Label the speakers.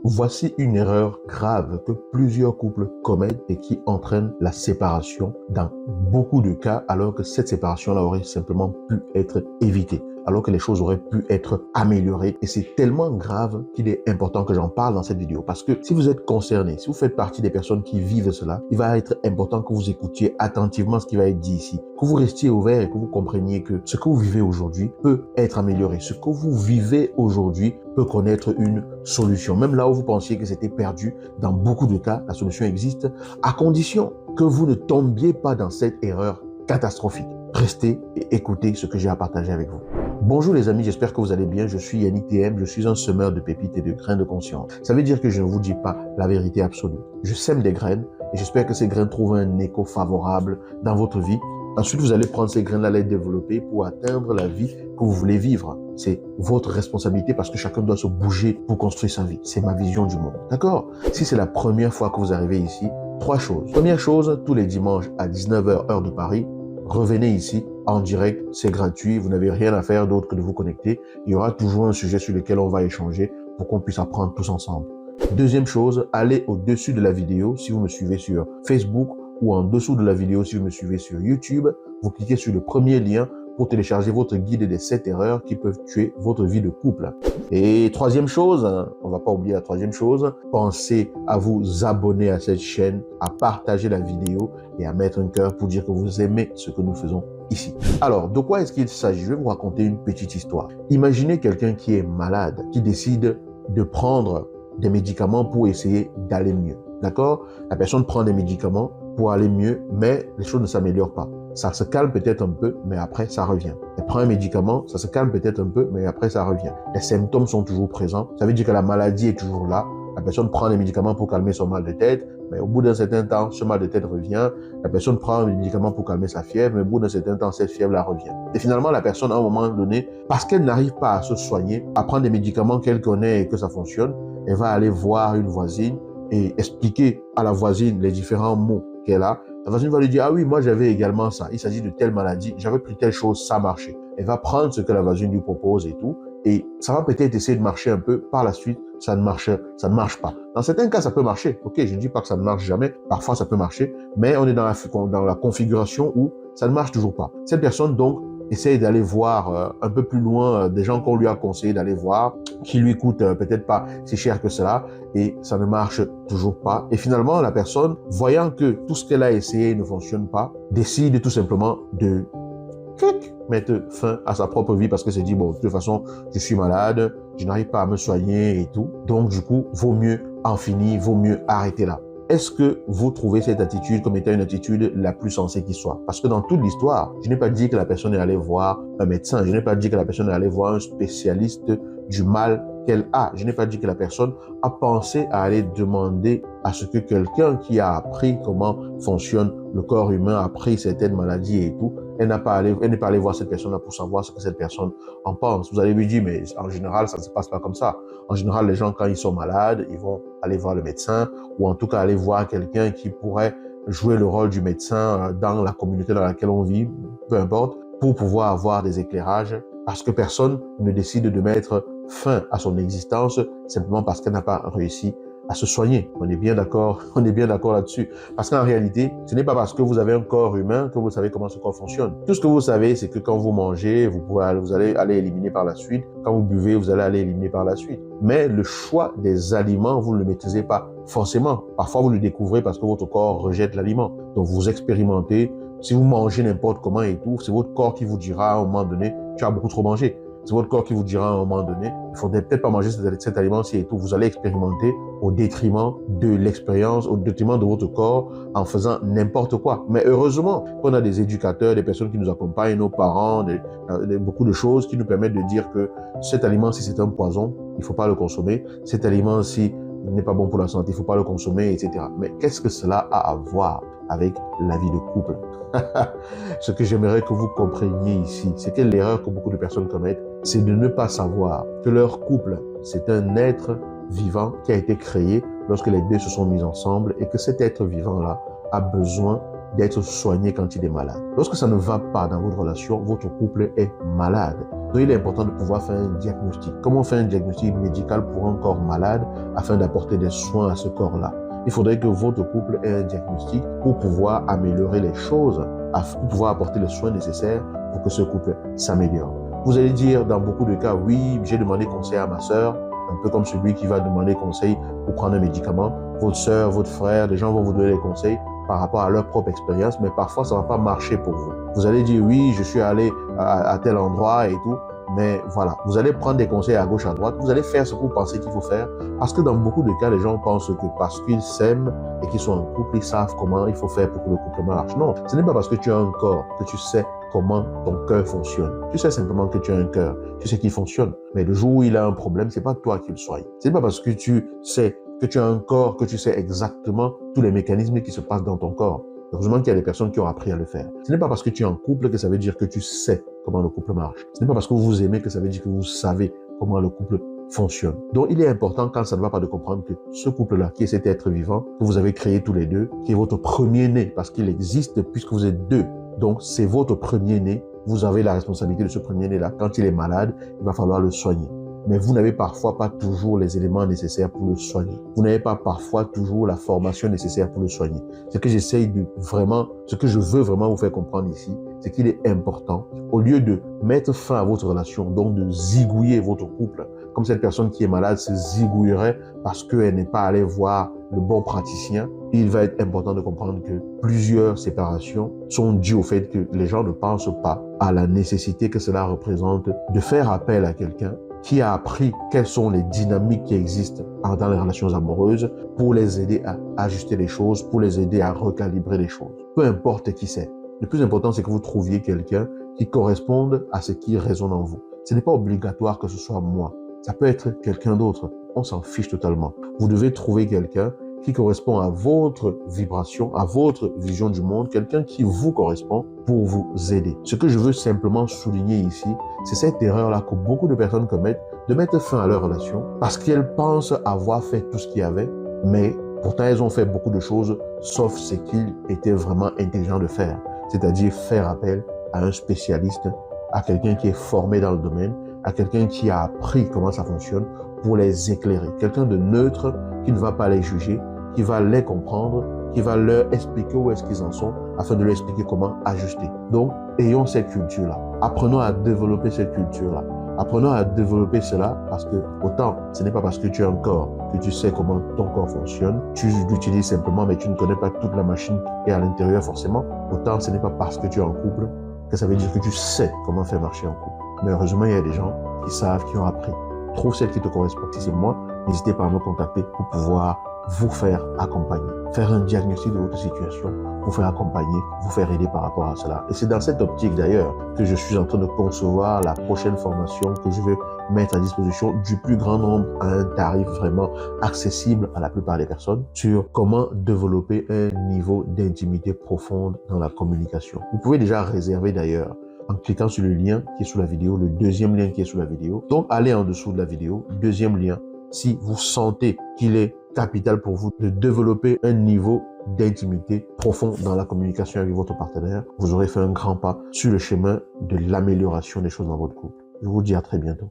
Speaker 1: Voici une erreur grave que plusieurs couples commettent et qui entraîne la séparation dans beaucoup de cas, alors que cette séparation-là aurait simplement pu être évitée, alors que les choses auraient pu être améliorées. Et c'est tellement grave qu'il est important que j'en parle dans cette vidéo. Parce que si vous êtes concerné, si vous faites partie des personnes qui vivent cela, il va être important que vous écoutiez attentivement ce qui va être dit ici. Que vous restiez ouvert et que vous compreniez que ce que vous vivez aujourd'hui peut être amélioré. Ce que vous vivez aujourd'hui peut connaître une solution. Même là où vous pensiez que c'était perdu, dans beaucoup de cas, la solution existe, à condition que vous ne tombiez pas dans cette erreur catastrophique. Restez et écoutez ce que j'ai à partager avec vous. Bonjour les amis, j'espère que vous allez bien. Je suis Yannick TM, je suis un semeur de pépites et de grains de conscience. Ça veut dire que je ne vous dis pas la vérité absolue. Je sème des graines et j'espère que ces graines trouvent un écho favorable dans votre vie. Ensuite, vous allez prendre ces graines-là, les développer pour atteindre la vie que vous voulez vivre. C'est votre responsabilité parce que chacun doit se bouger pour construire sa vie. C'est ma vision du monde. D'accord? Si c'est la première fois que vous arrivez ici, 3 choses. Première chose, tous les dimanches à 19h heure de Paris, revenez ici en direct, c'est gratuit, vous n'avez rien à faire d'autre que de vous connecter. Il y aura toujours un sujet sur lequel on va échanger pour qu'on puisse apprendre tous ensemble. Deuxième chose, allez au-dessus de la vidéo si vous me suivez sur Facebook ou en dessous de la vidéo si vous me suivez sur YouTube. Vous cliquez sur le premier lien pour télécharger votre guide des 7 erreurs qui peuvent tuer votre vie de couple. Et troisième chose, on ne va pas oublier la troisième chose, pensez à vous abonner à cette chaîne, à partager la vidéo et à mettre un cœur pour dire que vous aimez ce que nous faisons ici. Alors, de quoi est-ce qu'il s'agit? Je vais vous raconter une petite histoire. Imaginez quelqu'un qui est malade, qui décide de prendre des médicaments pour essayer d'aller mieux. D'accord? La personne prend des médicaments pour aller mieux, mais les choses ne s'améliorent pas. Ça se calme peut-être un peu, mais après, ça revient. Elle prend un médicament, ça se calme peut-être un peu, mais après, ça revient. Les symptômes sont toujours présents. Ça veut dire que la maladie est toujours là. La personne prend des médicaments pour calmer son mal de tête, mais au bout d'un certain temps, ce mal de tête revient. La personne prend un médicament pour calmer sa fièvre, mais au bout d'un certain temps, cette fièvre-là revient. Et finalement, la personne, à un moment donné, parce qu'elle n'arrive pas à se soigner, à prendre des médicaments qu'elle connaît et que ça fonctionne, elle va aller voir une voisine et expliquer à la voisine les différents maux qu'elle a. La voisine va lui dire, ah oui, moi j'avais également ça, il s'agit de telle maladie, j'avais pris telle chose, ça marchait. Elle va prendre ce que la voisine lui propose et tout, et ça va peut-être essayer de marcher un peu, par la suite, ça ne marche pas. Dans certains cas, ça peut marcher, ok, je ne dis pas que ça ne marche jamais, parfois ça peut marcher, mais on est dans la configuration où ça ne marche toujours pas. Cette personne donc essaye d'aller voir un peu plus loin des gens qu'on lui a conseillé d'aller voir, qui lui coûtent peut-être pas si cher que cela, et ça ne marche toujours pas. Et finalement, la personne, voyant que tout ce qu'elle a essayé ne fonctionne pas, décide tout simplement de mettre fin à sa propre vie parce que c'est dit, bon, de toute façon, je suis malade, je n'arrive pas à me soigner et tout. Donc, du coup, vaut mieux en finir, vaut mieux arrêter là. Est-ce que vous trouvez cette attitude comme étant une attitude la plus sensée qui soit? Parce que dans toute l'histoire, je n'ai pas dit que la personne est allée voir un médecin, je n'ai pas dit que la personne est allée voir un spécialiste du mal qu'elle a. Je n'ai pas dit que la personne a pensé à aller demander à ce que quelqu'un qui a appris comment fonctionne le corps humain, a appris certaines maladies et tout, elle n'est pas allée voir cette personne-là pour savoir ce que cette personne en pense. Vous allez lui dire, mais en général, ça ne se passe pas comme ça. En général, les gens, quand ils sont malades, ils vont aller voir le médecin ou en tout cas aller voir quelqu'un qui pourrait jouer le rôle du médecin dans la communauté dans laquelle on vit, peu importe, pour pouvoir avoir des éclairages parce que personne ne décide de mettre fin à son existence simplement parce qu'elle n'a pas réussi à se soigner. On est bien d'accord là-dessus. Parce qu'en réalité, ce n'est pas parce que vous avez un corps humain que vous savez comment ce corps fonctionne. Tout ce que vous savez, c'est que quand vous mangez, vous allez aller éliminer par la suite. Quand vous buvez, vous allez aller éliminer par la suite. Mais le choix des aliments, vous ne le maîtrisez pas forcément. Parfois, vous le découvrez parce que votre corps rejette l'aliment. Donc, vous expérimentez. Si vous mangez n'importe comment et tout, c'est votre corps qui vous dira à un moment donné, tu as beaucoup trop mangé. C'est votre corps qui vous dira à un moment donné, il faudrait peut-être pas manger cet aliment-ci et tout. Vous allez expérimenter au détriment de l'expérience, au détriment de votre corps en faisant n'importe quoi. Mais heureusement qu'on a des éducateurs, des personnes qui nous accompagnent, nos parents, beaucoup de choses qui nous permettent de dire que cet aliment-ci c'est un poison, il faut pas le consommer. Cet aliment-ci n'est pas bon pour la santé, il faut pas le consommer, etc. Mais qu'est-ce que cela a à voir avec la vie de couple? Ce que j'aimerais que vous compreniez ici, c'est que l'erreur que beaucoup de personnes commettent, c'est de ne pas savoir que leur couple, c'est un être vivant qui a été créé lorsque les deux se sont mis ensemble et que cet être vivant-là a besoin d'être soigné quand il est malade. Lorsque ça ne va pas dans votre relation, votre couple est malade. Donc, il est important de pouvoir faire un diagnostic. Comment faire un diagnostic médical pour un corps malade afin d'apporter des soins à ce corps-là? Il faudrait que votre couple ait un diagnostic pour pouvoir améliorer les choses, pour pouvoir apporter les soins nécessaires pour que ce couple s'améliore. Vous allez dire dans beaucoup de cas, oui, j'ai demandé conseil à ma sœur, un peu comme celui qui va demander conseil pour prendre un médicament. Votre sœur, votre frère, les gens vont vous donner des conseils par rapport à leur propre expérience, mais parfois ça ne va pas marcher pour vous. Vous allez dire, oui, je suis allé à tel endroit et tout, mais voilà, vous allez prendre des conseils à gauche, à droite, vous allez faire ce que vous pensez qu'il faut faire, parce que dans beaucoup de cas, les gens pensent que parce qu'ils s'aiment et qu'ils sont en couple, ils savent comment il faut faire pour que le couple marche. Non, ce n'est pas parce que tu as un corps que tu sais comment ton cœur fonctionne. Tu sais simplement que tu as un cœur, tu sais qu'il fonctionne, mais le jour où il a un problème, c'est pas toi qui le soigne. Ce n'est pas parce que tu sais que tu as un corps que tu sais exactement tous les mécanismes qui se passent dans ton corps. Heureusement qu'il y a des personnes qui ont appris à le faire. Ce n'est pas parce que tu es en couple que ça veut dire que tu sais comment le couple marche. Ce n'est pas parce que vous vous aimez que ça veut dire que vous savez comment le couple fonctionne. Donc, il est important, quand ça ne va pas, de comprendre que ce couple-là, qui est cet être vivant, que vous avez créé tous les deux, qui est votre premier-né, parce qu'il existe puisque vous êtes deux. Donc, c'est votre premier-né. Vous avez la responsabilité de ce premier-né-là. Quand il est malade, il va falloir le soigner. Mais vous n'avez parfois pas toujours les éléments nécessaires pour le soigner. Vous n'avez pas parfois toujours la formation nécessaire pour le soigner. Ce que je veux vraiment vous faire comprendre ici, c'est qu'il est important, au lieu de mettre fin à votre relation, donc de zigouiller votre couple, comme cette personne qui est malade se zigouillerait parce qu'elle n'est pas allée voir le bon praticien, il va être important de comprendre que plusieurs séparations sont dues au fait que les gens ne pensent pas à la nécessité que cela représente de faire appel à quelqu'un qui a appris quelles sont les dynamiques qui existent dans les relations amoureuses pour les aider à ajuster les choses, pour les aider à recalibrer les choses. Peu importe qui c'est. Le plus important, c'est que vous trouviez quelqu'un qui corresponde à ce qui résonne en vous. Ce n'est pas obligatoire que ce soit moi. Ça peut être quelqu'un d'autre. On s'en fiche totalement. Vous devez trouver quelqu'un qui correspond à votre vibration, à votre vision du monde, quelqu'un qui vous correspond pour vous aider. Ce que je veux simplement souligner ici, c'est cette erreur-là que beaucoup de personnes commettent, de mettre fin à leur relation parce qu'elles pensent avoir fait tout ce qu'il y avait, mais pourtant elles ont fait beaucoup de choses, sauf ce qu'il était vraiment intelligent de faire, c'est-à-dire faire appel à un spécialiste, à quelqu'un qui est formé dans le domaine, à quelqu'un qui a appris comment ça fonctionne pour les éclairer, quelqu'un de neutre qui ne va pas les juger, qui va les comprendre, qui va leur expliquer où est-ce qu'ils en sont, afin de leur expliquer comment ajuster. Donc, ayons cette culture-là. Apprenons à développer cette culture-là. Apprenons à développer cela parce que autant, ce n'est pas parce que tu as un corps que tu sais comment ton corps fonctionne. Tu l'utilises simplement, mais tu ne connais pas toute la machine qui est à l'intérieur forcément. Autant, ce n'est pas parce que tu es en couple que ça veut dire que tu sais comment faire marcher un couple. Mais heureusement, il y a des gens qui savent, qui ont appris. Trouve celle qui te correspond. Si c'est moi, n'hésitez pas à me contacter pour pouvoir vous faire accompagner, faire un diagnostic de votre situation, vous faire accompagner, vous faire aider par rapport à cela. Et c'est dans cette optique d'ailleurs que je suis en train de concevoir la prochaine formation que je vais mettre à disposition du plus grand nombre à un tarif vraiment accessible à la plupart des personnes sur comment développer un niveau d'intimité profonde dans la communication. Vous pouvez déjà réserver d'ailleurs en cliquant sur le lien qui est sous la vidéo, le deuxième lien qui est sous la vidéo. Donc, allez en dessous de la vidéo, deuxième lien, si vous sentez qu'il est capital pour vous de développer un niveau d'intimité profond dans la communication avec votre partenaire, vous aurez fait un grand pas sur le chemin de l'amélioration des choses dans votre couple. Je vous dis à très bientôt.